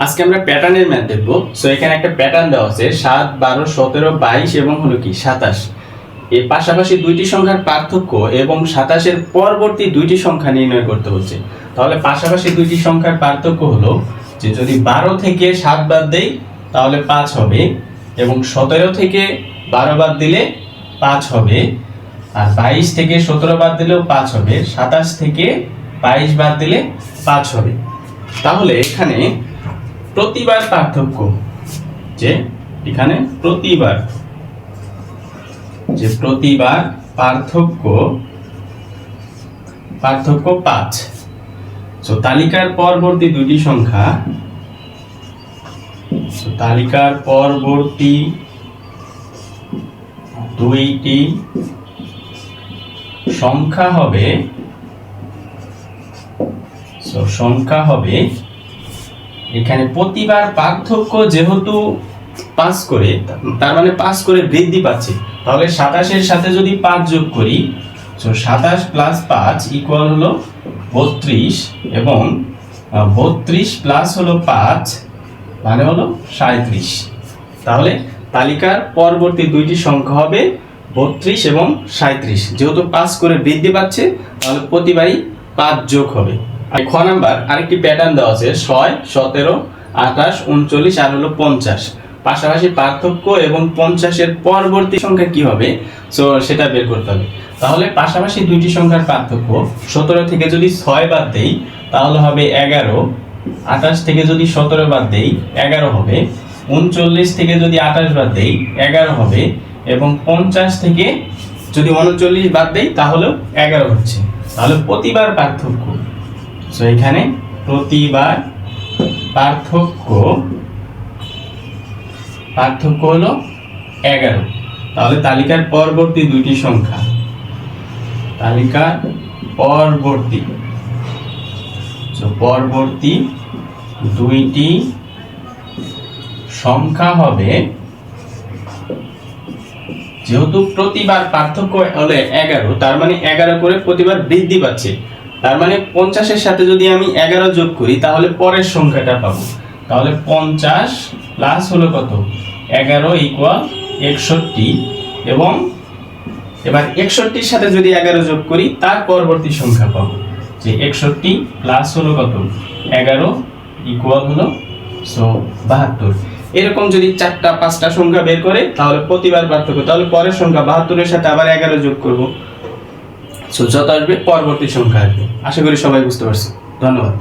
আজকে আমরা প্যাটার্নের ম্যাথ দেখব। সো এখানে একটা প্যাটার্ন দেওয়া আছে 7, 12, 17, 22 এবং হলো কি 27। এই পাশাপাশি দুইটি সংখ্যার পার্থক্য এবং 27 এর পরবর্তী দুইটি সংখ্যা নির্ণয় করতে হচ্ছে। তাহলে পাশাপাশি দুইটি সংখ্যার পার্থক্য হলো যে যদি 12 থেকে 7 বাদ দেই তাহলে 5 হবে, এবং 17 থেকে 12 বাদ দিলে 5 হবে, আর 22 থেকে 17 বাদ দিলেও 5 হবে, 27 থেকে 22 বাদ দিলে 5 হবে। তাহলে এখানে প্রতিবার পার্থক্য, যে এখানে প্রতিবার পার্থক্য 5। তো তালিকার পরবর্তী দুইটি সংখ্যা, সংখ্যা হবে এখানে প্রতিবার পার্থক্য যেহেতু 5 করে, তার মানে 5 করে বৃদ্ধি পাচ্ছে। তাহলে 27 এর সাথে যদি 5 যোগ করি, তো 27 প্লাস 5 ইকুয়াল হলো 32, এবং 32 প্লাস হলো 5 মানে হলো 37। তাহলে তালিকার পরবর্তী দুইটি সংখ্যা হবে 32 এবং 37। যেহেতু 5 করে বৃদ্ধি পাচ্ছে তাহলে প্রতিবারই 5 যোগ হবে। আর খ নাম্বার আরেকটি প্যাটার্ন দেওয়া আছে 6, 17, 28, 39 আর হলো 50। পাশাপাশি পার্থক্য এবং 50 এর পরবর্তী সংখ্যা কি হবে, সো সেটা বের করতে হবে। তাহলে পাশাপাশি দুইটি সংখ্যার পার্থক্য 17 থেকে যদি 6 বাদ দেই তাহলে হবে 11, 28 থেকে যদি 17 বাদ দেই 11 হবে, 39 থেকে যদি 28 বাদ দেই 11 হবে, এবং 50 থেকে যদি 39 বাদ দেই তাহলেও 11 হচ্ছে। তাহলে প্রতিবার পার্থক্য, সো এখানে প্রতিবার পার্থক্য হলো 11। তাহলে তালিকার পরবর্তী দুইটি সংখ্যা, পরবর্তী দুইটি সংখ্যা হবে, যেহেতু প্রতিবার পার্থক্য হলে 11, তার মানে 11 করে প্রতিবার বৃদ্ধি পাচ্ছে। তার মানে 50 এর সাথে যদি আমি 11 যোগ করি তাহলে পরের সংখ্যাটা পাবো। তাহলে 50 প্লাস হলো কত, 11 ইকুয়াল 61, এবং এবার 61 এর সাথে যদি 11 যোগ করি তার পরবর্তী সংখ্যা পাবো, যে 61 প্লাস হলো কত, 11 ইকুয়াল হলো 72। এরকম যদি 4টা 5টা সংখ্যা বের করে তাহলে প্রতিবার পার্থক্য, তাহলে পরের সংখ্যা 72 এর সাথে আবার 11 যোগ করব, সো যত আসবে পরবর্তী সংখ্যা আসবে। আশা করি সবাই বুঝতে পারছে। ধন্যবাদ।